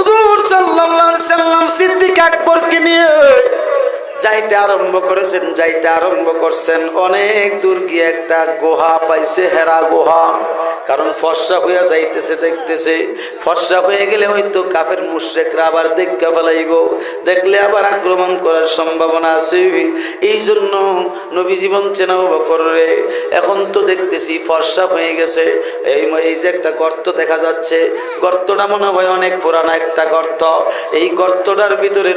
হুজুর সাল্লাল্লাহু আলাইহি সাল্লাম সিদ্দিক আকবরকে নিয়ে যাইতে আরম্ভ করেছেন, যাইতে আরম্ভ করছেন। অনেক দূর গিয়ে একটা গুহা পাইছে, হেরা গুহা। কারণ ফর্সা হইয়া যাইতেছে, দেখতেছে ফর্সা হয়ে গেলে হয়তো কাফের মুশরিকরা আবার দেখতে ফেলাইব, দেখলে আবার আক্রমণ করার সম্ভাবনা আছে। এই জন্য নবীজি বলছেন, আবু বকর রে, এখন তো দেখতেছি ফর্সা হয়ে গেছে, এই যে একটা গর্ত দেখা যাচ্ছে, গর্তটা মনে হয় অনেক পুরানো একটা গর্ত। এই গর্তটার ভিতরে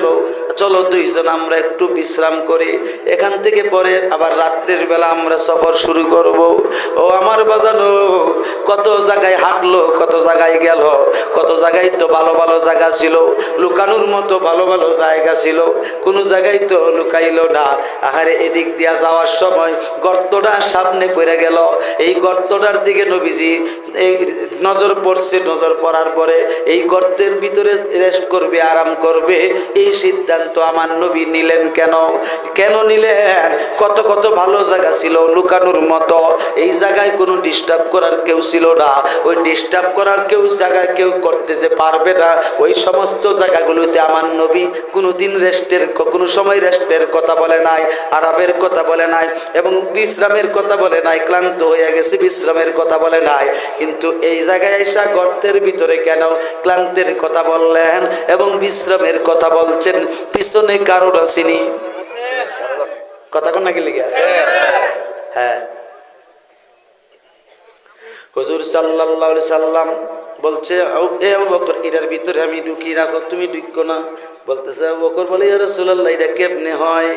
চলো দুইজন আমরা একটু বিশ্রাম করি, এখান থেকে পরে আবার রাত্রের বেলা আমরা সফর শুরু করব। ও আমার বাজানো, কত জায়গায় হাঁটলো, কত জায়গায় গেল, কত জায়গায় তো ভালো ভালো জায়গা ছিল, লুকানোর মতো ভালো ভালো জায়গা ছিল, কোনো জায়গায় তো লুকাইল না। আহারে এদিক দিয়া যাওয়ার সময় গর্তটা সামনে পড়ে গেল। এই গর্তটার দিকে নবীজি এই নজর পড়ছে, নজর পড়ার পরে এই গর্তের ভিতরে রেস্ট করবে, আরাম করবে, এই সিদ্ধান্ত আমার নবী নিলেন। কেন কেন নিলেন? কত কত ভালো জায়গা ছিল লুকানোর মতো, এই জায়গায় কোনো ডিস্টার্ব করার কেউ ছিল না। ওই ডিস্টার্ব করার কেউ জায়গায় কেউ করতে যে পারবে না, ওই সমস্ত জায়গাগুলোতে আমার নবী কোনোদিন রেস্টের, কোনো সময় রেস্টের কথা বলে নাই, আরামের কথা বলে নাই, এবং বিশ্রামের কথা বলে নাই, ক্লান্ত হয়ে গেছে বিশ্রামের কথা বলে নাই। কিন্তু এই জায়গায় এসে গর্তের ভিতরে কেন ক্লান্তের কথা বললেন এবং বিশ্রামের কথা বলছেন? পিছনে কারণ আসেনি, কথা কোন নাকি লিখে আছে? হ্যাঁ, হুজুর সাল্লাল্লাহু আলাইহি সাল্লাম বলছে, এ আবু বকর, এটার ভিতরে আমি ঢুকি, রাখো, তুমি ঢুকো না। বলতেছে আবু বকর বলে, ইয়া রাসূলুল্লাহ, এটা কেমনে হয়?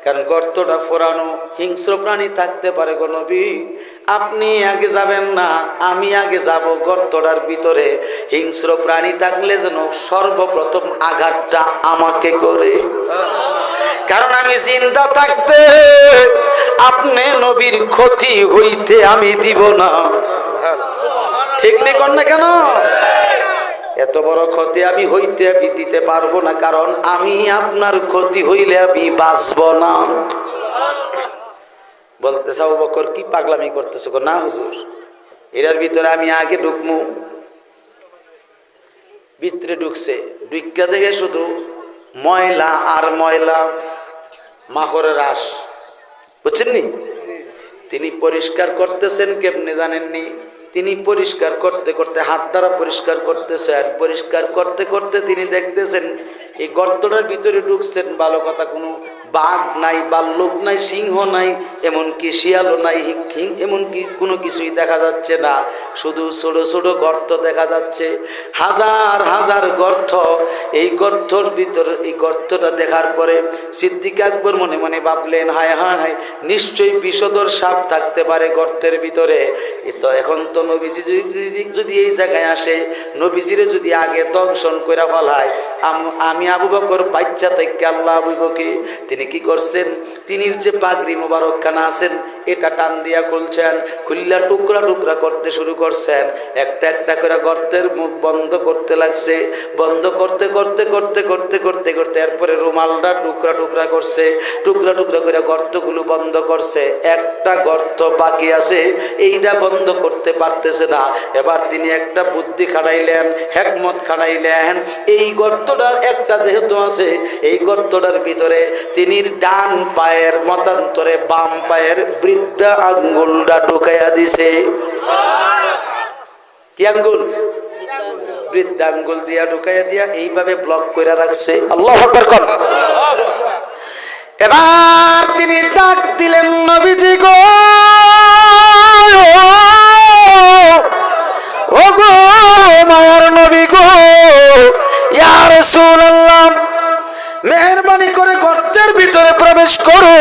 কারণ গর্তটা ফোরানো, হিংস্র প্রাণী থাকতে পারে গো নবী, আপনি আগে যাবেন না, আমি আগে যাব গর্তটার ভিতরে। হিংস্র প্রাণী থাকলে যেন সর্বপ্রথম আঘাতটা আমাকে করে, কারণ আমি জিন্দা থাকতে আপনি নবীর ক্ষতি হইতে আমি দিব না। ঠিক নেই কর না কেন? এত বড় ক্ষতি আমি হইতে দিতে পারবো না, কারণ আমি আপনার ক্ষতি হইলে আমি বাঁচব না। বলতে আবু বকর, কি পাগলামি করতেছো? না হুজুর, এটার ভিতরে আমি আগে ঢুকমু। ভিতরে ঢুকছে, ঢুকা দেখে শুধু ময়লা আর ময়লা, মাখরের রাস, বুঝছেন নি? তিনি পরিষ্কার করতেছেন কেমনে জানেননি? তিনি পরিষ্কার করতে করতে হাত দ্বারা পরিষ্কার করতেছেন, পরিষ্কার করতে করতে তিনি দেখতেছেন এই গর্তটার ভিতরে ঢুকছেন, ভালো কথা, কোনো বাঘ নাই, ভাল্লুক নাই, সিংহ নাই, এমনকি শিয়ালও নাই, এমনকি কোনো কিছুই দেখা যাচ্ছে না, শুধু ছোট ছোট গর্ত দেখা যাচ্ছে, হাজার হাজার গর্ত। এই গর্তর ভিতরে, এই গর্তটা দেখার পরে সিদ্দিক আকবর মনে মনে ভাবলেন, হায় হায় হায়, নিশ্চয়ই বিষধর সাপ থাকতে পারে গর্তের ভিতরে। তো এখন তো নবীজি যদি এই জায়গায় আসে, নবীজিরে যদি আগে দংশন করে ফেলায়, আমি আবু বকর বাচ্চা থেকে আল্লাহ বুঝবকে। তিনি কি করছেন? তিনি যে পাগড়ি মোবারকখানা আছেন, এটা টান দিয়া খুলছেন, খুললা টুকরা টুকরা করতে শুরু করছেন, একটা একটা করে গর্তের মুখ বন্ধ করতে লাগছে, বন্ধ করতে করতে করতে করতে করতে করতে এরপরে রুমালটা টুকরা টুকরা করছে, টুকরা টুকরা করে গর্তগুলো বন্ধ করছে। একটা গর্ত বাকি আছে, এইটা বন্ধ করতে পারতেছে না। এবার তিনি একটা বুদ্ধি খাটাইলেন, হেকমত খাটাইলেন। এই গর্তটার একটা যেহেতু আছে, এই গর্তটার ভিতরে তিনি ডান পায়ের মতান্তরে বাম পায়ের বৃদ্ধা আঙ্গুলটা ঢুকাইয়া দিছে। কি আঙ্গুল? বৃদ্ধা আঙ্গুল দিয়া ঢুকাইয়া দিয়া এইভাবে ব্লক করে রাখছে। আল্লাহু আকবার কোন। এবার তিনি ডাক দিলেন, নবীজি গো, ও গো মায়ার নবী গো, ইয়া রাসূলুল্লাহ, মেহেরবানি করে গর্তের ভিতরে প্রবেশ করো।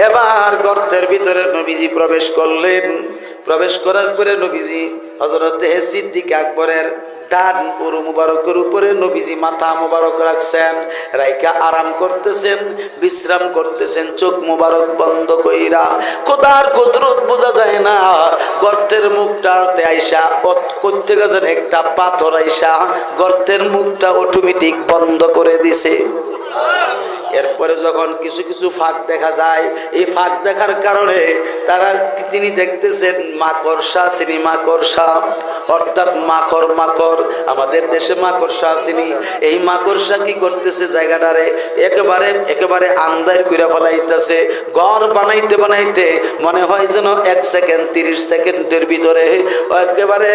এবার গর্তের ভিতরে নবীজি প্রবেশ করলেন। প্রবেশ করার পরে নবীজি হযরতে সিদ্দিক আকবরের ডান উরু মুবারকের উপরে নবীজি মাথা মুবারক রাখছেন, রাইকা আরাম করতেছেন, বিশ্রাম করতেছেন, চোখ মুবারক বন্ধ কইরা। খোদার কুদরত বোঝা যায় না, গর্তের মুখটাতে আইসা করতে গেছেন একটা পাথর আইসা গর্তের মুখটা অটোমেটিক বন্ধ করে দিছে। এরপরে যখন কিছু কিছু ফাঁক দেখা যায়, এই ফাঁক দেখার কারণে তিনি দেখতেছেন মাকড়সা চিনি, মাকড়সা অর্থাৎ মাকড়, আমাদের দেশে মাকড়সা চিনি। এই মাকড়সা কি করতেছে, জায়গাটারে একেবারে আন্দার করে ফেলাইতেছে। ঘর বানাইতে মনে হয় যেন 1 সেকেন্ড 30 সেকেন্ডের ভিতরে একেবারে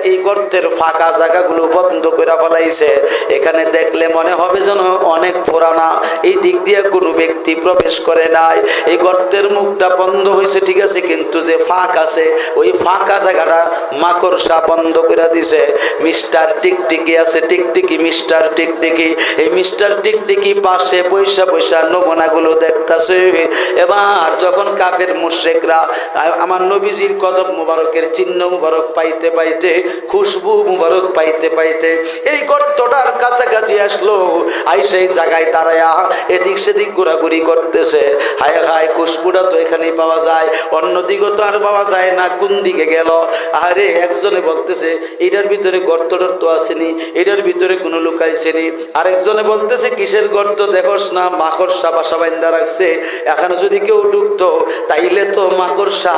এই গর্তের ফাঁকা জায়গাগুলো বন্ধ করে ফেলাইছে। এখানে দেখলে মনে হবে যেন অনেক পুরানা, এই দিক দিয়ে কোনো ব্যক্তি প্রবেশ করে নাই। এই গর্তের মুখটা বন্ধ হয়েছে ঠিক আছে, কিন্তু যে ফাঁক আছে ওই ফাঁকা জায়গাটা মাকড়সা বন্ধ করে দিছে। মিস্টার টিকটিকি আছে, টিকটিকি মিস্টার টিকটিকি, এই মিস্টার টিকটিকি পাশে পয়সা নমুনাগুলো দেখতেছে। এবার যখন কাফের মুশরিকরা আমার নবীজির কদম মুবারকের চিহ্ন মুবারক পাইতে খুশবু মুবারক পাইতে এই গর্তটার কাছাকাছি আসলো, সেই জায়গায় দাঁড়ায়া এদিক সেদিক ঘোরাঘুরি করতেছে। হায় খুশবুটা তো এখানেই পাওয়া যায়, অন্যদিকে তো আর পাওয়া যায় না, কোন দিকে গেল? আরে একজনে বলতেছে এটার ভিতরে গর্ত টর্ত আসেনি, এটার ভিতরে কোনো লুকাইছেনি। আরেকজনে বলতেছে কিসের গর্ত দেখোস না, মাকড়সা বাসা বান্ধা রাখছে, এখানে যদি কেউ ঢুকতো তাইলে তো মাকড়সা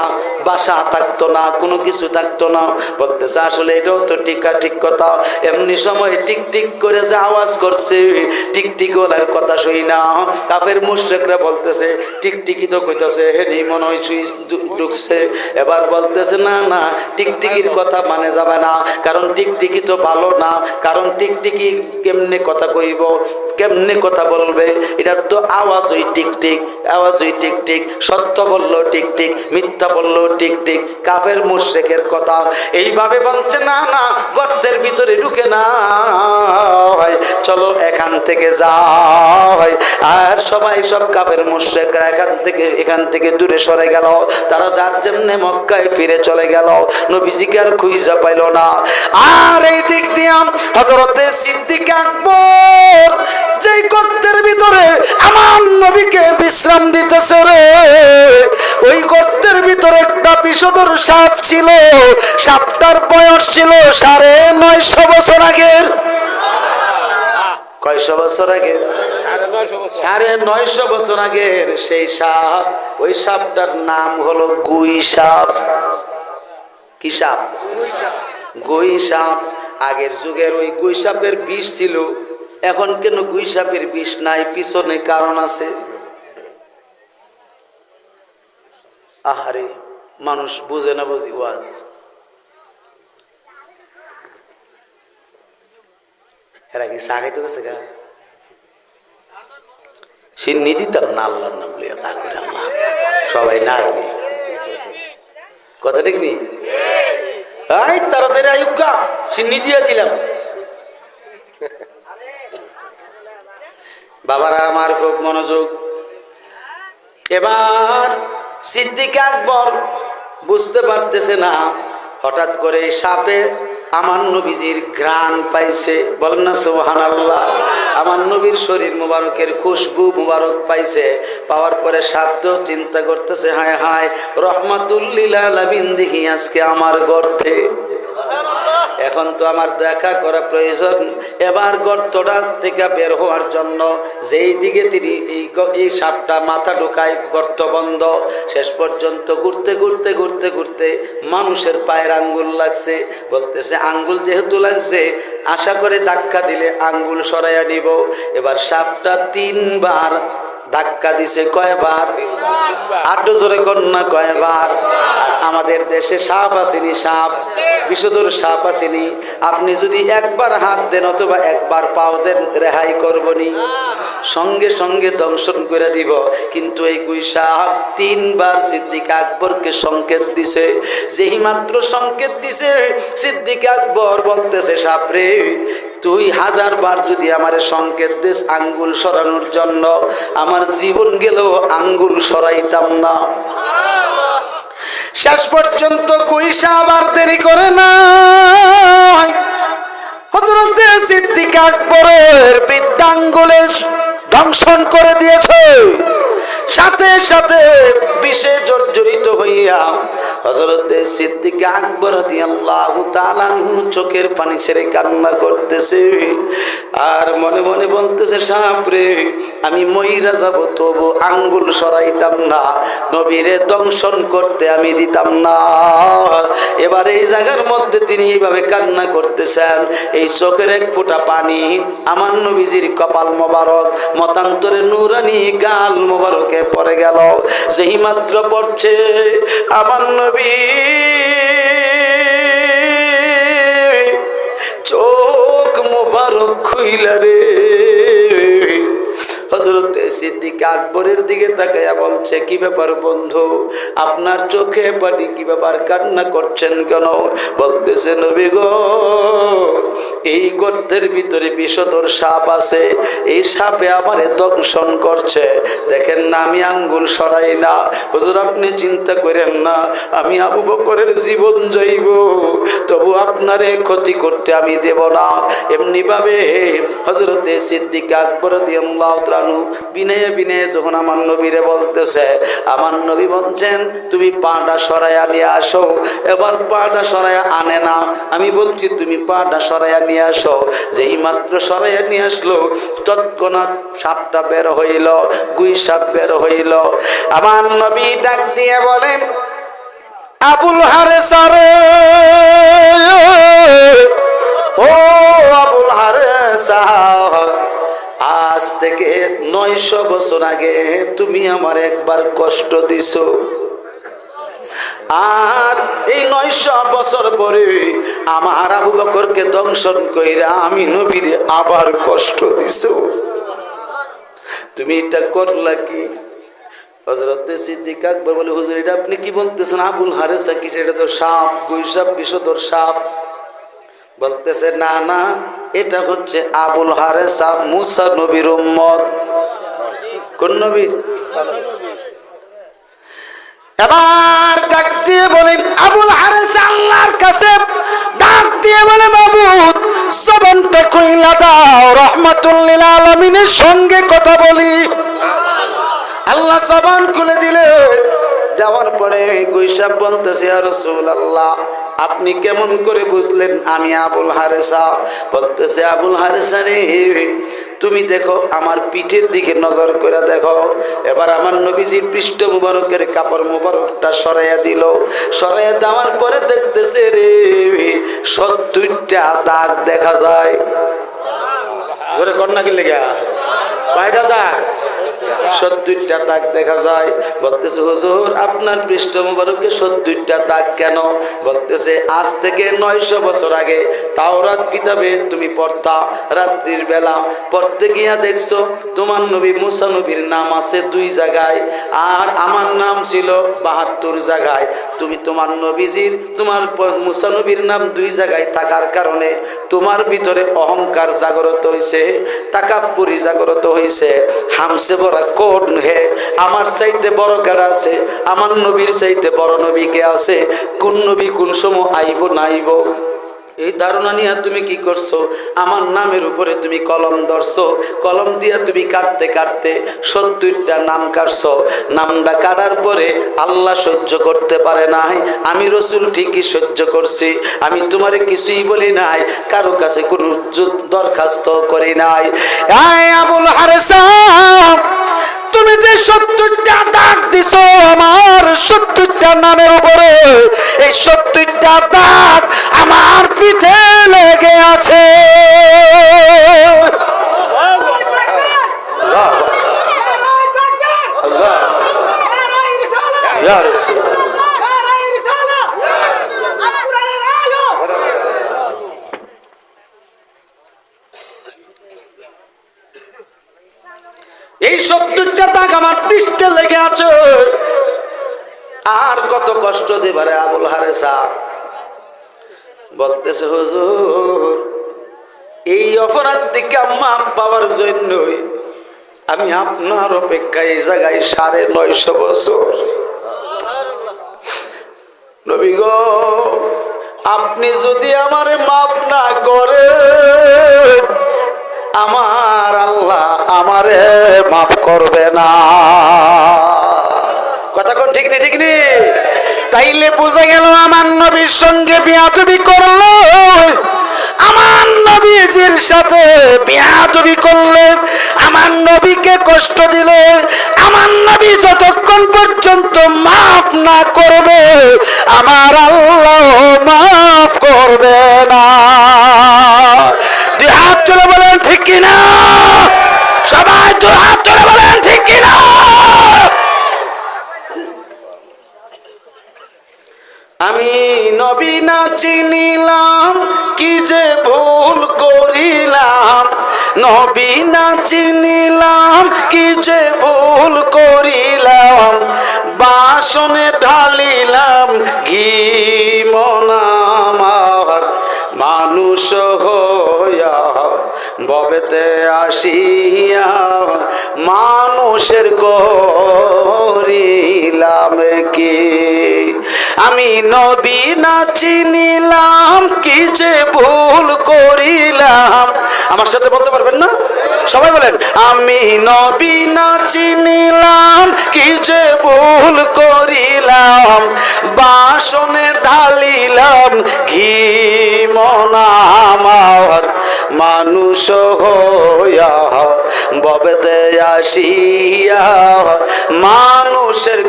বাসা থাকতো না, কোনো কিছু থাকতো না। বলতেছে আসলে এটাও তো ঠিক কথা। এমনি সময় টিকটিক করে যে আওয়াজ করছে, টিকটিক ওলার কথা শুই না। কাফের মুশরিকরা বলতেছে টিকটিকি তো কইতাছে হেনি মনে হয় ঢুকছে। এবার বলতেছে না টিকটিকির কথা মানে যাবে না, কারণ টিকটিকি তো ভালো না, কারণ টিকটিকি কেমনে কথা কইব, কেমনে কথা বলবে, এটার তো আওয়াজ ওই টিকটিক, সত্য বললো টিকটিক, মিথ্যা বললো টিকটিক। কাফের মুশরিকের কথা এইভাবে বলছে না গর্তের ভিতরে ঢুকে না, চলো এখান থেকে যাও। আর সব কাফের মুশরিকরা এখান থেকে দূরে সরে গেল। তারা যার যেমনে মক্কায় ফিরে চলে গেল, নবীজিকে আর খুঁজে পাইল না। আর এই দিক দিয়ে হযরতে সিদ্দিক আকবর যেই গর্তের ভিতরে আমার নবীকে বিশ্রাম দিতেছে রে, ওই গর্তের ভিতরে একটা বিষধর সাপ ছিল। সাপটার বয়স ছিল 950 বছর আগের। কয়শো বছর আগে? 950 বছর আগের সেই সাপ। ওই সাপটার নাম হলো গুই সাপ। কি সাপ? গুই সাপ। আগের যুগের ওই গুই সাপের বিষ ছিল, এখন কেন গুই সাপের বিষ নাই? পিছনে কারণ আছে। আহারে মানুষ বুঝে না, বুঝি ওয়াজ। এরা কি চা খাইতে গেছে গা? সে নিদিতাম না আল্লাহর নাম লিয়া, তা করে আল্লাহ সবাই না কথা ঠিক নি? তাড়াতাড়ি আয়ুকা সিন্নি দিয়ে দিলাম। বাবারা আমার খুব মনোযোগ। এবার সিদ্দিক আকবর বুঝতে পারতেছে না, হঠাৎ করে সাপে আমার নবীজির ঘ্রাণ পাইছে। বলেন না সুবহানাল্লাহ। আমার নবীর শরীর মুবারকের খুশবু মুবারক পাইছে। পাওয়ার পরে শব্দ চিন্তা করতেছে হায় রহমাতুল লিল আলামিন দেখি আজকে আমার গর্তে। এখন তো আমার দেখা করা প্রয়োজন। এবার গর্তটা থেকে বের হওয়ার জন্য যেই দিকে তিনি এই সাপটা মাথা ঢোকায়, গর্ত বন্ধ। শেষ পর্যন্ত ঘুরতে মানুষের পায়ের আঙ্গুল লাগছে। বলতেছে আঙ্গুল যেহেতু লাগছে, আশা করে ধাক্কা দিলে আঙ্গুল সরাইয়া নিব। এবার সাপটা 3 বার ধাক্কা দিছে। কয়বার? আটু জোরে কন্যা কয়বার? আমাদের দেশে সাপ আসেনি, সাপ বিষধর সাপ আসেনি। আপনি যদি একবার হাত দেন অথবা একবার পাও দেন, রেহাই করবনি, সঙ্গে সঙ্গে দংশন করে দিব। কিন্তু এই গুই সাপ 3 বার সিদ্দিক আকবরকে সংকেত দিছে। যেই মাত্র সংকেত দিছে, সিদ্দিক আকবর বলতেছে সাপরে তুই 1000 বার যদি আমারে সংকেত দিস আঙ্গুল সরানোর জন্য, আমার জীবন গেলেও আঙ্গুল সরাইতাম না। শেষ পর্যন্ত কুইসা আবার দেরি করে না, হযরতে সিদ্দিক আকবরের বৃদ্ধাঙ্গুলে দংশন করে দিয়েছে। সাথে সাথে বিষে জর্জরিত হইয়া হযরত সিদ্দিক আকবর রাদিয়াল্লাহু তাআলা চোখের পানি ছেড়ে কান্না করতেছে আর মনে মনে বলতেছে, সাপরে আমি মইরা যাব তবু আঙ্গুল সরাইতাম না, নবীরে দংশন করতে আমি দিতাম না। এবার এই জায়গার মধ্যে তিনি এইভাবে কান্না করতেছেন, এই চোখের এক ফোঁটা পানি আমার নবীজির কপাল মোবারক মতান্তরে নুরানি গাল মোবারকে পড়ে গেল। যেই মাত্র পড়ছে আমার নবী চোখ মোবারক খুইলা রে। হযরত সিদ্দিক আকবরের দিকে তাকায়া বলছে, কি ব্যাপার বন্ধু, আপনার চোখে পানি, কি ব্যাপার, কান্না করছেন কেন? বলতেছে, নবী গো, এই গর্তের ভিতরে বিষধর সাপ আছে, এই সাপে আমারে দংশন করছে, দেখেন না আমি আঙ্গুল সরাই না। হুজুর আপনি চিন্তা করেন না, আমি আবু বকরের জীবন যাইব, তবু আপনারে ক্ষতি করতে আমি দেব না। এমনি ভাবে হযরত সিদ্দিক আকবর রাদিয়াল্লাহু তাআলা বিনয়ে বিনয়ে যখন আমার নবীরে বলতেছে, আমার নবী বলছেন তুমি পাটা সরাইয়া নিয়ে আসো। এবার পাটা সরাইয়া আনে না, আমি বলছি তুমি পাটা সরাইয়া নিয়ে আসো। যেই মাত্র সরাইয়া নিয়ে আসলো তৎক্ষণাৎ সাপটা বের হইল, গুই সাপ বের হইল। আমার নবী ডাক দিয়ে বলেন, আবুল হারেসা রে, ও আবুল হারেসা, আজ থেকে 900 বছর আগে তুমি আমার একবার কষ্ট দিছো, আর এই 900 বছর পরে আমার আবু বকরকে দংশন কইরা আমি নবীর আবার কষ্ট দিছো, তুমি এটা করলা কি? হযরত সিদ্দিক আকবর বলে, হুজুর এটা আপনি কি বলতেছেন? আবুল হারেসা কি? সেটা তো সাপ, গুই সাপ, বিষধর সাপ। বলতেছে, না না, এটা হচ্ছে আবুল হারেসা মুসা নবীর উম্মত। কোন নবীর? এবার ডাক দিয়ে বলেন, আবুল হারেসা আল্লাহর কাছে ডাক দিয়ে বলে, মাবুদ জবানটা খুইলা দাও, রাহমাতুল লিল আলামিনের সঙ্গে কথা বলি। আল্লাহ জবান খুলে দিলে, যাওয়ার পরে গুইসাব বলতেছে, ইয়া রাসূলুল্লাহ আপনি কেমন করে বুঝলেন আমি আবুল হারেসা? বলতেছে, আবুল হারেসা রে, তুমি দেখো আমার পিঠের দিকে নজর করে দেখো। এবার আমার নবীজির পৃষ্ঠ মুবারকের কাপড় মুবারকটা সরাইয়া দিল। সরাইয়া দেওয়ার পরে দেখতেছে রে 70টা দাগ দেখা যায়। জোরে কন্যা কি লেগা? কয়টা দাগ? 70টা দাগ দেখা যায়। বলতেছে, হুজুর আপনার পৃষ্ঠ মুবারকে 70টা দাগ কেন? বলতেছে, আজ থেকে 900 বছর আগে তাওরাত কিতাবে তুমি পড়তা, রাত্রির বেলা পড়তে গিয়া দেখছো তোমার নবী মুসা নবীর নাম আছে 2 জায়গায়, আর আমার নাম ছিল 72 জায়গায়। তুমি তোমার নবীজির, তোমার মুসা নবীর নাম 2 জায়গায় থাকার কারণে তোমার ভিতরে অহংকার জাগ্রত হয়েছে, তাকাব্বুরি জাগ্রত হয়েছে। হামসে বড় কোন হে, আমার চাইতে বড় কারা আছে? আমার নবীর চাইতে বড় নবী কে আছে? কোন নবী কোন সময় আইব না আইব, এই ধারণা নিয়ে তুমি কি করছো? আমার নামের উপরে তুমি কলম ধরছো, কলম দিয়া তুমি কাটতে কাটতে 70টা নাম কাটছো। নামটা কাটার পরে আল্লাহ সহ্য করতে পারে নাই, আমি রসুল ঠিকই সহ্য করছি। আমি তোমারে কিছুই বলি নাই, কারো কাছে কোনো দরখাস্ত করি নাই। এই আবুল হারেসা, তুমি যে 70টা দাগ দিছো আমার 70টা নামের উপরে, এই 70টা দাগ আমার পিঠে লেগে আছে। এই 70টা দাগ আমার পৃষ্ঠে লেগে আছে। আর কত কষ্ট দেবারে আবুল হারেসা? বলতেছে, হুজুর এই অপরাধ থেকে মাপ পাওয়ার জন্যই আমি আপনার অপেক্ষায় এই জায়গায় 950 বছর। নবী গো, আপনি যদি আমারে মাফ না করেন আমার আল্লাহ আমারে মাফ করবে না। তাইলে বোঝা গেল আমার নবীর সঙ্গে বেয়াদবি করলো, আমার নবীজির সাথে বেয়াদবি করলে, আমার নবীকে কষ্ট দিলে, আমার নবী যতক্ষণ পর্যন্ত মাফ না করবে আমার আল্লাহ মাফ করবে না। দুই হাত তুলে বলেন ঠিক কিনা? সবাই দুই হাত তুলে বলেন ঠিক কিনা? আমি নবী না চিনিলাম কি যে ভুল করিলাম, নবী না চিনিলাম কি যে ভুল করিলাম, বাসনে ঢালিলাম ঘি মনামার, মানুষ হইয়া ভবেতে আসিয়া মানুষের করিলাম কি। আমি নবী না চিনিলাম কি যে ভুল করিলাম, আমার সাথে বলতে পারবেন না? সবাই বলেন, আমি নবী না চিনিলাম কি যে ভুল করিলাম, বাসনে ঢালিলাম ঘি মনামার, মানুষ হইয়া ভবেতে আসিয়া মানুষের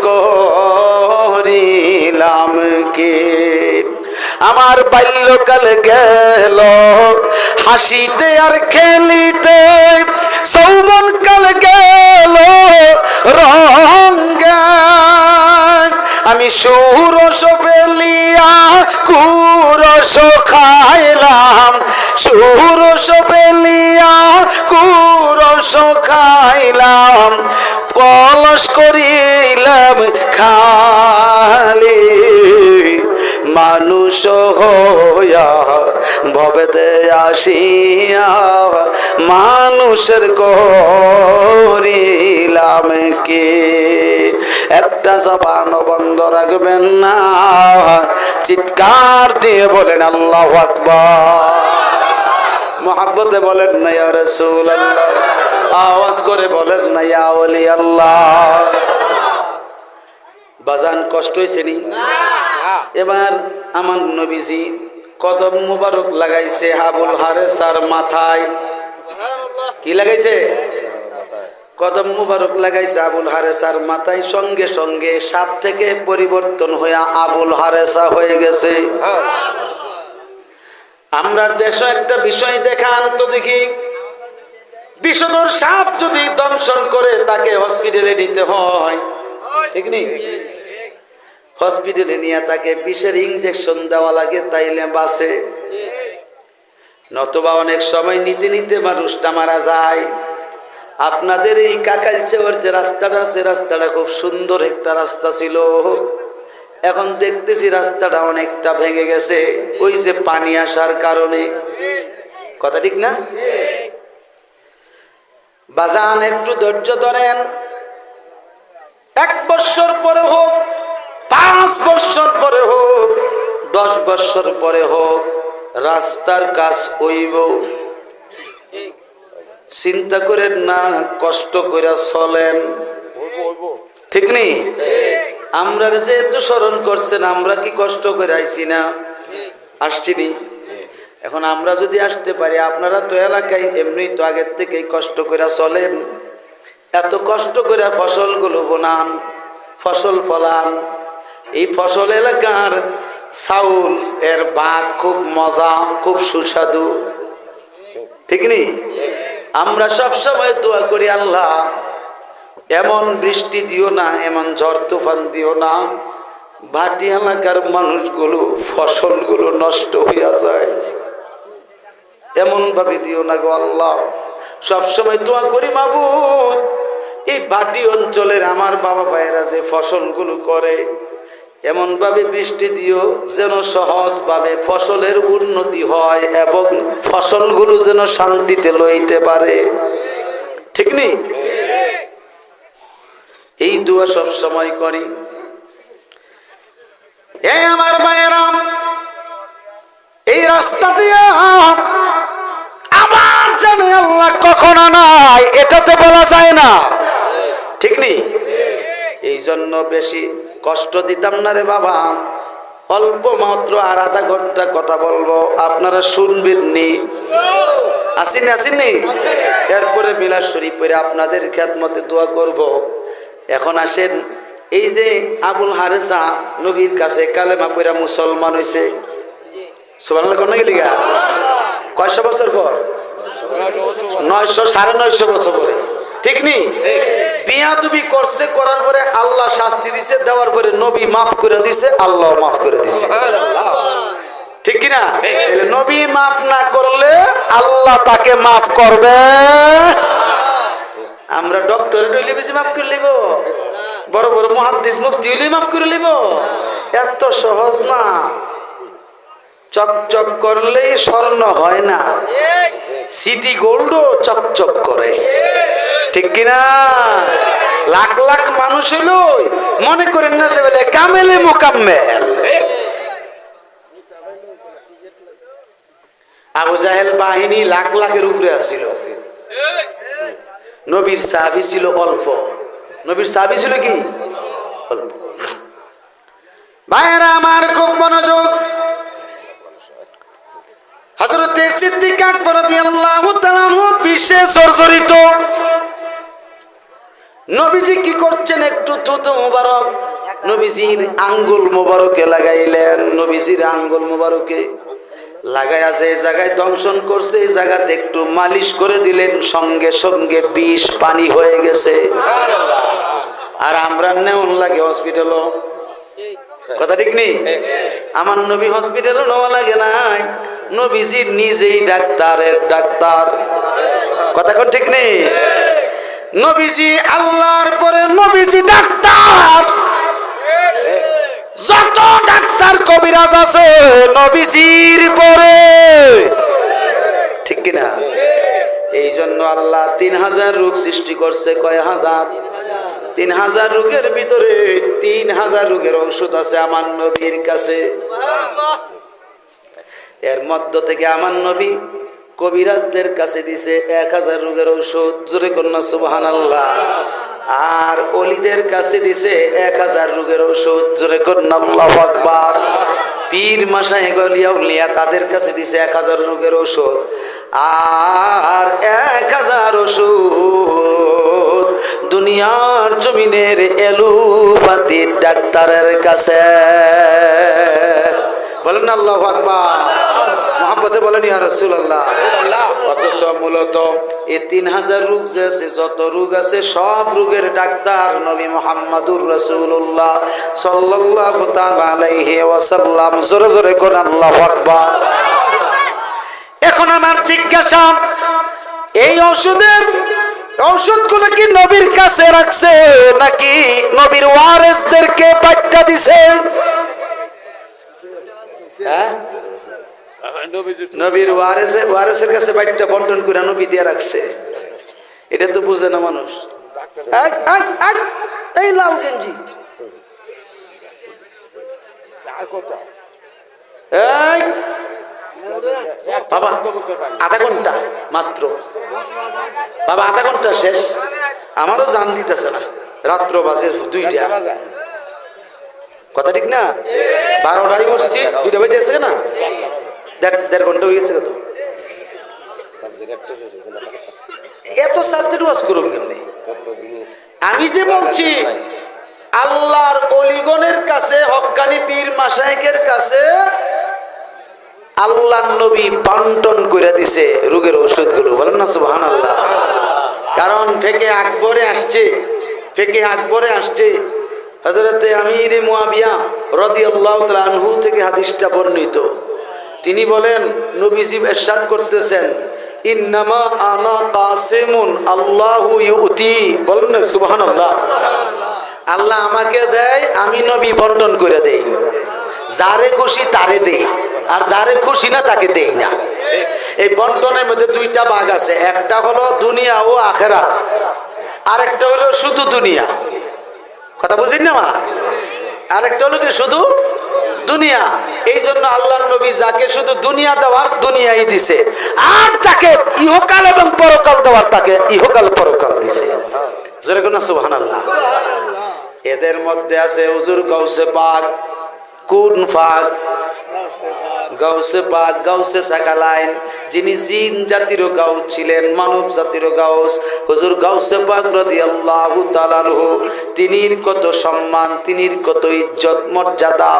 করিলাম কি। আমার বাল্যকাল গেল হাসিতে আর খেলিতে, যৌবনকাল গেল রঙ্গে, আমি সুরস ফেলিয়া কুরস খাইলাম, সুরস ফেলিয়া কুরস খাইলাম, কলস করিলাম খালি, মানুষ হইয়া ভবেতে আসিয়া মানুষের করিলাম কি। একটা জবান বন্ধ রাখবেন না, চিৎকার দিয়ে বলেন আল্লাহু আকবার। মুহাব্বতে বলেন না ইয়া রাসূলুল্লাহ, আওয়াজ করে বলেন না ইয়া ওলি আল্লাহ। বাজান কষ্ট হয়েছে নি? এবার আমার নবীজি কদম মুবারক লাগাইছে আবুল হারেসার মাথায়। কি লাগাইছে? কদম মুবারক লাগাইছে আবুল হারেসার মাথায়। সঙ্গে সঙ্গে সাপ থেকে পরিবর্তন হইয়া আবুল হারেসা হয়ে গেছে। আমরা দেশে একটা বিষয় দেখান তো দেখি, বিষধর সাপ যদি দংশন করে তাকে হসপিটালে নিতে হয়, ঠিক নেই? হসপিটালে নিয়ে তাকে বিষের ইনজেকশন দেওয়া লাগে, তাইলে বাঁচে। নতুবা অনেক সময় নিতে নিতে মানুষটা মারা যায়। আপনাদের এই কাকাইলচেওয়ার যে রাস্তাটা আছে, রাস্তাটা খুব সুন্দর একটা রাস্তা ছিল, এখন দেখতেছি রাস্তাটা অনেকটা ভেঙে গেছে, ওই যে পানি আসার কারণে। কথা ঠিক না? বাজান একটু ধৈর্য ধরেন, 1 বছর পরে হোক, 5 বছর পরে হোক, 10 বছর পরে হোক, রাস্তার কাজ হইব। চিন্তা করেন না, কষ্ট করে চলেন, ঠিক নেই? আমরা যেহেতু স্মরণ করছেন, আমরা কি কষ্ট করে আইছি না? আসছিনি। এখন আমরা যদি আসতে পারি, আপনারা তো এলাকায় এমনি তো আগের থেকেই কষ্ট করে চলেন, এত কষ্ট করে ফসলগুলো বোনান, ফসল ফলান। এই ফসল এলাকার চাউল এর ভাত খুব মজা, খুব সুস্বাদু, ঠিক নেই? আমরা সবসময় দোয়া করি, আল্লাহ এমন বৃষ্টি দিও না, এমন ঝড় তুফান দিও না, ভাটি এলাকার মানুষগুলো ফসলগুলো নষ্ট হইয়া যায়, এমন ভাবে দিও না গো আল্লাহ। সবসময় দোয়া করি, মাবুদ এই ভাটি অঞ্চলের আমার বাবা ভাইয়েরা যে ফসলগুলো করে, এমন ভাবে বৃষ্টি দিও যেন সহজভাবে ফসলের উন্নতি হয় এবং ফসলগুলো যেন শান্তিতে লইতে পারে, ঠিক নেই? এই দোয়া সব সময় করি। এই আমার ভাইয়েরা, এই রাস্তা দিয়া আবার জানে আল্লাহ কখনো নাই, এটা তো বলা যায় না, ঠিক নেই? এই জন্য বেশি কষ্ট দিতাম না রে বাবা, অল্প মাত্র আর আধা ঘন্টা কথা বলবো, আপনারা শুনবেন নি? আসেনি আসেনি? এরপরে মিলাদ শরীফ পড়ে আপনাদের খেদমতে দোয়া করব। এখন আসেন, এই যে আবুল হারেসা নবীর কাছে কালেমা পড়া মুসলমান হয়েছে, সুবহানাল্লাহ কোন গেলি গা? কয়শো বছর পর? 900 950 বছর পরে, ঠিক নি? বিয়াদবি করছে, করার পরে আল্লাহ শাস্তি দিছে, দেওয়ার পরে নবী মাফ করে দিছে, আল্লাহ মাফ করে দিছে, ঠিক কিনা? নবী মাফ না করলে আল্লাহ তাকে মাফ করবে। আমরা ডক্টর হইলে বেশি মাফ করে লিব, বড় বড় মুহাদ্দিস মুফতি হইলে মাফ করে লিব? এত সহজ না। চকচক করলেই স্বর্ণ হয় না, সিটি গোল্ডও চকচক করে, ঠিক কিনা? লাখ লাখ মানুষ হইল মনে করেন না যে বলে কামেলে মোকাম্মেল। আবু জাহেল বাহিনী লাখ লাখের উপরে আসছিল, নবীর সাহাবী ছিল অল্প। নবীর সাহাবী ছিল কি? অল্প। ভাইয়েরা আমার, খুব মনোযোগ। হযরত সিদ্দিক আকবর রাদিয়াল্লাহু তাআলা বিশেষ জর্জরিত। নবীজি কি করছেন? একটু থুতু মুবারক নবীজির আঙ্গুল মুবারকে লাগাইলেন। নবীজির আঙ্গুল মুবারকে লাগায়া যে জায়গায় দংশন করছে এই জায়গাতে একটু মালিশ করে দিলেন, সঙ্গে সঙ্গে বিষ পানি হয়ে গেছে। আর আমরা নেওন লাগে হসপিটালও, কথা ঠিক নেই? আমার নবী হসপিটালও নেওয়া লাগে নাই, নবীজি নিজেই ডাক্তারের ডাক্তার, কথা কোন ঠিক নেই? নবীজি আল্লাহর পরে নবীজি ডাক্তার। যত ডাক্তার কবিরাজ আছে নবীজির পরে, ঠিক কিনা? এই জন্য আল্লাহ 3000 রোগ সৃষ্টি করছে। কয় হাজার? 3000 রোগের ভিতরে 3000 রোগের ঔষধ আছে আমার নবীর কাছে। এর মধ্য থেকে আমার নবী কবিরাজদের কাছে দিছে 1000 রোগের ঔষধ, জোরে কন্যা সুবহানাল্লাহ। আর ওলিদের কাছে দিছে 1000 রোগের ঔষধ, জোরে কন্যা আল্লাহু আকবার। পীর মাশায়েখ আউলিয়া উলিয়া তাদের কাছে দিছে 1000 রোগের ঔষধ, আর 1000 ওষুধ দুনিয়ার জমিনের এলোপ্যাথির ডাক্তারের কাছে। বলেন আল্লাহু আকবার, মহব্বতে বলেন ইয়া রাসূলুল্লাহ। অথচ মূলত এই 3000 রোগ যে আছে, যত রোগ আছে সব রোগের ডাক্তার নবী মুহাম্মদুর রাসূলুল্লাহ সাল্লাল্লাহু তাআলা আলাইহি ওয়াসাল্লাম। জোরে জোরে কোন আল্লাহু আকবার। এখন আমার জিজ্ঞাসা, এই ঔষধগুলো কি নবীর কাছে রাখছে নাকি নবীর ওয়ারিসদেরকে পাঠা দিছে? হ্যাঁ, নবীর ওয়ারিসের কাছে বাইটটা বন্টন করে নবী দিয়ে রাখছে। এটা তো বুঝে না মানুষ। এই লাল গেঞ্জি, বাবা আধা ঘন্টা মাত্র, বাবা আধা ঘন্টা শেষ। আমারও জান দিতেছে না, রাত্র বাজে 2টা, কথা ঠিক না? 12টায় বসছি, 2টা বেজে এসে না, 1.5 ঘন্টা হয়ে গেছে। কত এত সাবজেক্ট ওয়াজ করুন কেমনি? আমি যে বলছি আল্লাহর ওলিগণের কাছে, হক্কানি পীর মাশায়েখের কাছে আল্লাহর নবী বন্টন করে দিছে রোগের ওষুধগুলো। বলেন না সুবহানাল্লাহ। কারণ ফেকে আকবরে আসছে হযরতে আমির মুয়াবিয়া রাদিয়াল্লাহু তাআলা আনহু থেকে হাদিসটা বর্ণিত। তিনি বলেন, নবীজি ইরশাদ করতেছেন, ইন্নামা আনা কাসিমুন আল্লাহু ইউতি। বলেন না সুবহানাল্লাহ। আল্লাহ আমাকে দেয়, আমি নবী বন্টন করে দেই। যারে খুশি তারে দেই, আর যারে খুশি না তাকে দেই না। এই বন্টনের মধ্যে 2টা ভাগ আছে, একটা হলো দুনিয়া ও আখিরাত, আরেকটা হলো শুধু দুনিয়া। কথা বুঝেন না মা? আরেকটা হলো কি শুধু দুনিয়া। এই জন্য আল্লাহর নবী যাকে শুধু দুনিয়া দেওয়ার দুনিয়াই দিছে, আর যাকে ইহকাল এবং পরকাল দেওয়ার তাকে ইহকাল পরকাল দিছে। জোরে কোন সুবহানাল্লাহ। এদের মধ্যে আছে হুজুর গাউসে পাক। কোন পাক? গাউসে পাক, গাউসে সাকালাইন, যিনি জিন জাতিরও গাউস ছিলেন, মানব জাতিরও গাউস। হুজুর গাউসে পাক রাদিয়াল্লাহু তাআলা আনহু, তিনির কত সম্মান, তিনির কত ইজ্জত মর্যাদা।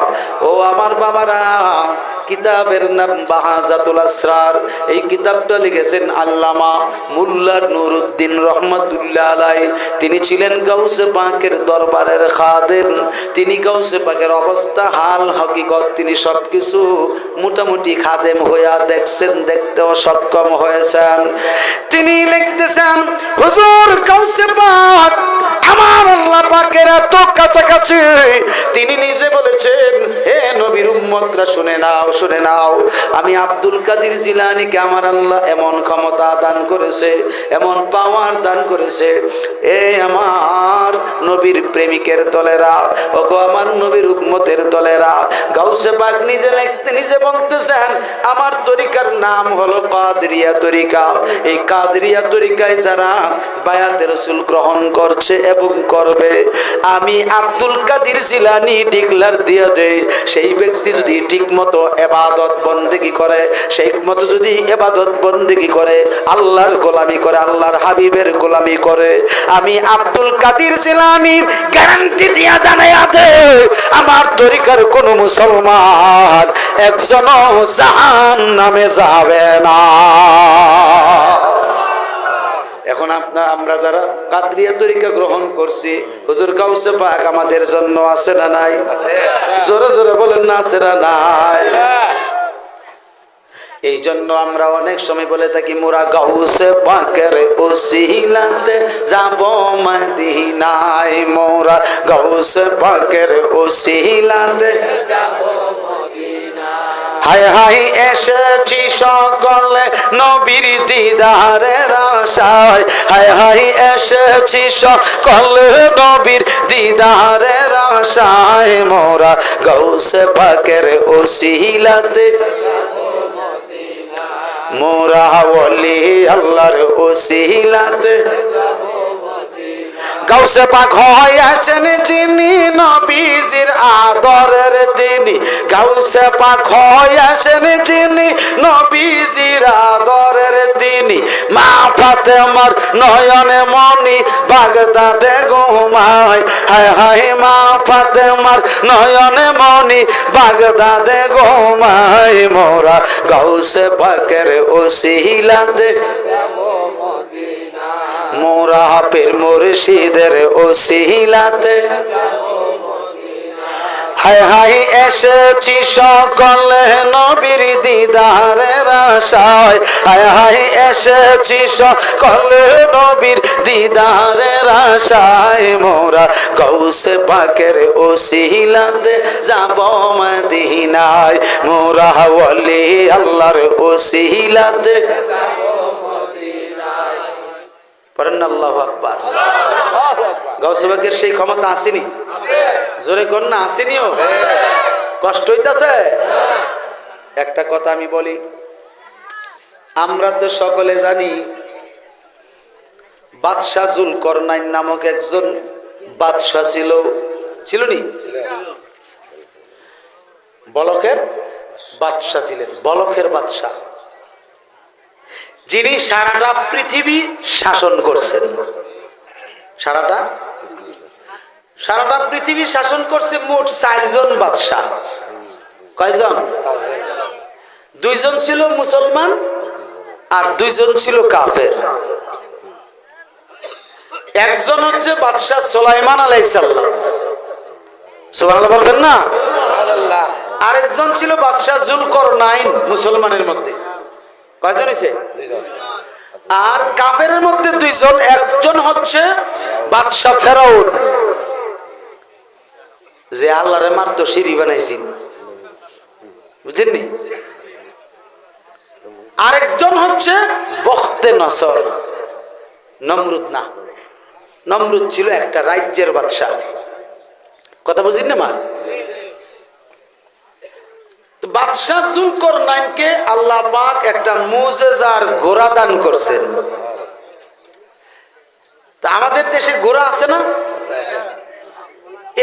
ও আমার বাবারা, কিতাবের নাম বাহাজাতুল আসরার। এই কিতাবটা লিখেছেন আল্লামা মোল্লা নুরউদ্দিন রহমাতুল্লাহ আলাইহি। তিনি ছিলেন গাউসে পাকের দরবারের খাদেম। তিনি গাউসে পাকের অবস্থা, হাল, হকিকত তিনি সবকিছু মোটামুটি খাদেম হইয়া দেখছেন, দেখতেও সক্ষম হয়েছেন। তিনি লিখতেছেন, হুজুর গাউসে পাক আমার আল্লাহ পাকের এত কাছাকাছি। তিনি নিজে বলেছেন, হে নবীর উম্মতরা শুনে নাও, শুনে নাও, আমি আব্দুল কাদের জিলানীকে আমার আল্লাহ এমন ক্ষমতা দান করেছে, এমন পাওয়ার দান করেছে। এ আমার নবীর প্রেমিকের দলেরা, ওগো আমার নবীর উম্মতের দলেরা, গাউসে পাক নিজে লিখতে নিজে বলতেছেন, আমার তরিকার নাম হলো কাদরিয়া তরিকা। এই কাদরিয়া তরিকায় যারা বায়াতে রাসূল গ্রহণ করছে এবং করবে, আমি আব্দুল কাদের জিলানী ডিক্লার দিয়ে দেই, সেই ব্যক্তি যদি ঠিক মতো ইবাদত বন্দেগি করে, সেই মতো যদি ইবাদত বন্দেগি করে, আল্লাহর গোলামি করে, আল্লাহর হাবিবের গোলামি করে, আমি আব্দুল কাদের জিলানী গ্যারান্টি দিয়া জানাইয়া দেই, আমার তরিকার কোন মুসলমান একজনও জাহান্নামে যাবে না। এখন আমরা যারা কাদরিয়া তরিকা গ্রহণ করছি, হুজুর গাউসে পাক আমাদের জন্য আছে না নাই? জোরে জোরে বলেন না, আছে না নাই? এই জন্য আমরা অনেক সময় বলে থাকি, মোরা গাউসে পাকের ওসিলাতে যাব মদিনায়, মোরা গাউসে পাকের ওসিলাতে যাব মদিনায়। হায় হায় এসেছি সকলে নবীর দিদারের আশায়, হায় হায় এসেছি সকলে নবীর দিদারের আশায়, মোরা গাউসে পাকের ওসিলাতে, মোরা ওলি আল্লাহর ওসিলাতে। গাউসে পাক হয়েছেন যিনি নবীজির আদরের তিনি, গাউসে পাক হয়েছেন যিনি নবীজির আদরের তিনি, মা ফাতেমার নয়নে মনি বাগদাদে ঘুমায়, হায় হায় মা ফাতেমার নয়নে মনি বাগদাদে ঘুমায়, মোরা গাউসে পাকের ওসিলাতে, মোরা পীর মুর্শিদের ওসিলাতে, হায় হায় এসেছি সকলে নবীর দিদারের আশায়, হায় হায় এসেছি সকলে নবীর দিদারের আশায়, মোরা গাউসে পাকের ওসিলাতে যাব মদিনায়, মোরা ওলি আল্লাহর ওসিলাতে। পড়েন না আল্লাহু আকবার। গাউসে পাকের সেই ক্ষমতা আসেনি? জোরে কোন না, আসেনিও? কষ্ট হইতাছে? একটা কথা আমি বলি, আমরা তো সকলে জানি বাদশাহ জুলকরনাইন নামক একজন বাদশাহ ছিল, ছিল নি? বলকের বাদশাহ ছিলেন, বলকের বাদশাহ, যিনি সারাটা পৃথিবী শাসন করছেন। সারাটা পৃথিবী শাসন করছে মোট 4 জন বাদশাহ। কয়জন? 2 জন ছিল মুসলমান আর 2 জন ছিল কাফের। একজন হচ্ছে বাদশাহ সুলাইমান আলাইহিস সালাম, সুবহানাল্লাহ বলবেন না? আরেকজন ছিল বাদশাহ জুলকরনাইন মুসলমানের মধ্যে। কয়জন হইছে? 2 জন। আর কাফেরের মধ্যে 2 জন, একজন হচ্ছে বাদশাহ ফেরাউন, যে আল্লাহরে মারতো সিঁড়ি বানাইছেন, বুঝেননি? আরেকজন হচ্ছে বখতে নসর, নমরুদ না, নমরুদ ছিল একটা রাজ্যের বাদশাহ। কথা বুঝেন না মার? বাদশাহ জুলকরনাইনকে আল্লাহ পাক একটা মুজিজার ঘোড়া দান করছেন। তা আমাদের দেশে ঘোড়া আছে না?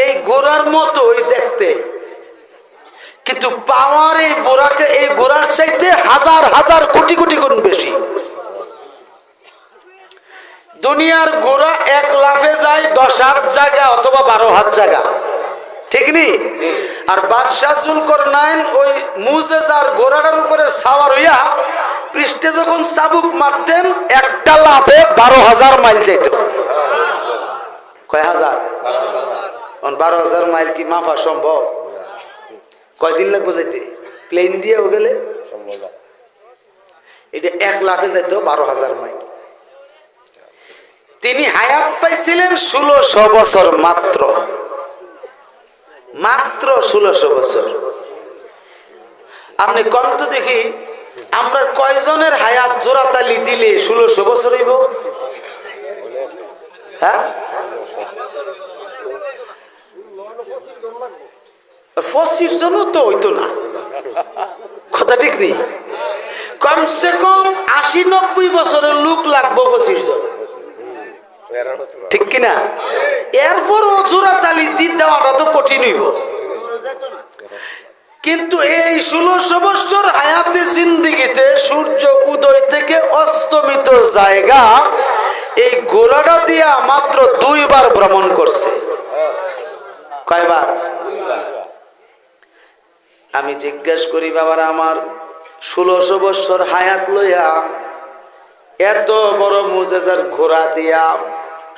এই ঘোড়ার মতোই দেখতে, কিন্তু পাওয়ার এই ঘোড়ার চাইতে হাজার হাজার কোটি কোটি গুণ বেশি। দুনিয়ার ঘোড়া এক লাফে যায় 10 হাত জায়গা অথবা 12 হাত জায়গা, ঠিক নি? আর বাদশাহ জুলকারনাইন ওই মুজেজার ঘোড়াটার উপরে সাওয়ার হইয়া পৃষ্ঠে যখন চাবুক মারতেন একটা লাফে 12,000 মাইল যেত। কয় হাজার? 12,000 মাইল কি মাফা সম্ভব? কয়দিন লাগবে যাইতে? প্লেন দিয়ে গেলে এটা এক লাফে যাইতো 12,000 মাইল। তিনি হায়াত পাইছিলেন 1600 বছর, মাত্র 1600 বছর। আপনি কম তো দেখি আমরা কয়জনের হায়াত জোড়াতালি দিলে 1600 বছর হইব? হ্যাঁ, 25 জন তো হইতো না, কথা ঠিক নেই। কমসে কম 80-90 বছরের লোক লাগবো 25 জন, ঠিক কিনা? এরপর জোড়া তালি দিয়ে দেওয়াটা তো কঠিন হইব। কিন্তু এই 1600 বছর হায়াতে জিন্দিগিতে সূর্য উদয় থেকে অস্তমিত জায়গা এই ঘোড়াটা দিয়া মাত্র 2 বার ভ্রমণ করছে। কয়বার? আমি জিজ্ঞেস করি বাবারা আমার, 1600 বছর হায়াত লইয়া এত বড় মুজেজার ঘোড়া দিয়া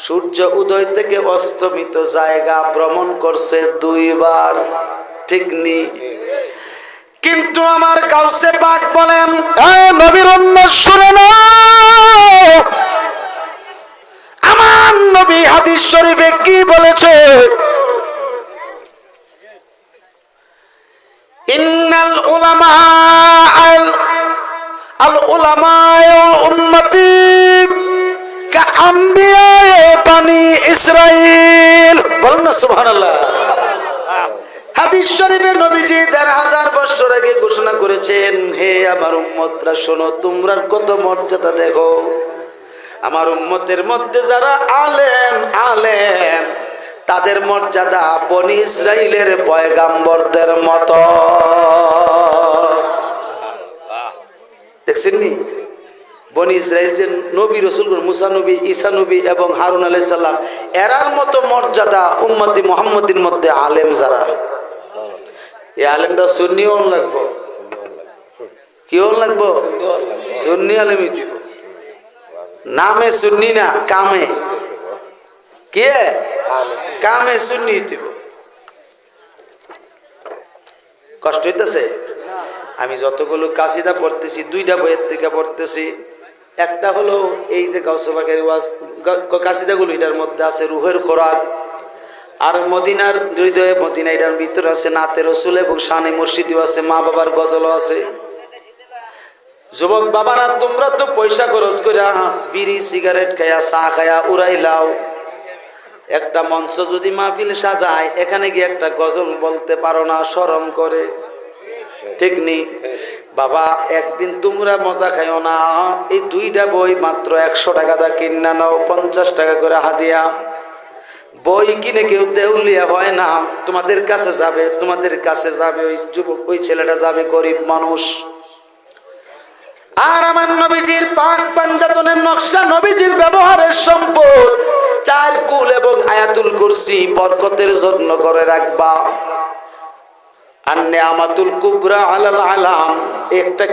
সূর্য উদয় থেকে অস্তমিত জায়গা ভ্রমণ করছে 2 বার, ঠিক নি? কিন্তু আমার গাউসে পাক বলেন, নবীর উম্মত শুনে নাও, আমার নবী হাদিস শরীফে কি বলেছে? ইন্নাল উলামা আল উলামা উম্মতি কা আম্বিয়া বানি ইসরাইল। বলুন না সুবহানাল্লাহ। হাদিস শরীফে নবীজি 1500 বছর আগে ঘোষণা করেছেন, হে আমার উম্মতরা শোনো, তোমরা কত মর্যাদা দেখো। আমার উম্মতের মধ্যে যারা আলেম তাদের মর্যাদা বনি ইসরাইলের পয়গাম্বরদের মতো। দেখছেন নি? বনি ইসরাইল যে নবী রাসূল মুসা নবী, ঈসা নবী এবং হারুন আলাইহিস সালাম, এরার মতো মর্যাদা উম্মতি মুহাম্মদীর মধ্যে আলেম যারা, এই আলেমটা সুন্নি হন লাগবো। কি হন লাগবো? সুন্নি আলেমই দিব। নামে সুন্নি না, কামে কি? কামে সুন্নি দিব। কষ্ট হইতেছে? আমি যতগুলো কাসিদা পড়তেছি 2টা বইয়ের থেকে পড়তেছি। একটা হলো এই যে গাউসে পাকের ওয়াজ কাসিদাগুলো, এটার মধ্যে আছে রুহের খোরাক, আর মদিনার হৃদয়ে মদিনা, এটার ভিতরে আছে নাতে রসুল এবং শানে মুর্শিদিও আছে, মা বাবার গজলও আছে। যুবক বাবারা, তোমরা তো পয়সা খরচ করে বিড়ি সিগারেট খায়া চা খায়া উড়াইলাও, একটা মঞ্চ যদি মাহফিল সাজায় এখানে গিয়ে একটা গজল বলতে পারো না, শরম করে, ঠিক নি? বাবা, একদিন তোমরা মজা খাইও না, এই 2টা বই মাত্র 100 টাকা দা কিনা নাও, 50 টাকা করে হাদিয়া। বই কিনে কেউ দেউলিয়া হয় না, তোমাদের কাছে যাবে ওই যুবক, ওই ছেলেটা যাবে গরিব মানুষ। আর আমার নবীজির পাক পাঞ্জাতনের নকশা, নবীজির ব্যবহারের সম্পদ 4 কুল এবং আয়াতুল কুরসি বরকতের জন্য করে রাখবা। আর নিয়ামাতুল কুবরা আলাল আলাম, একটা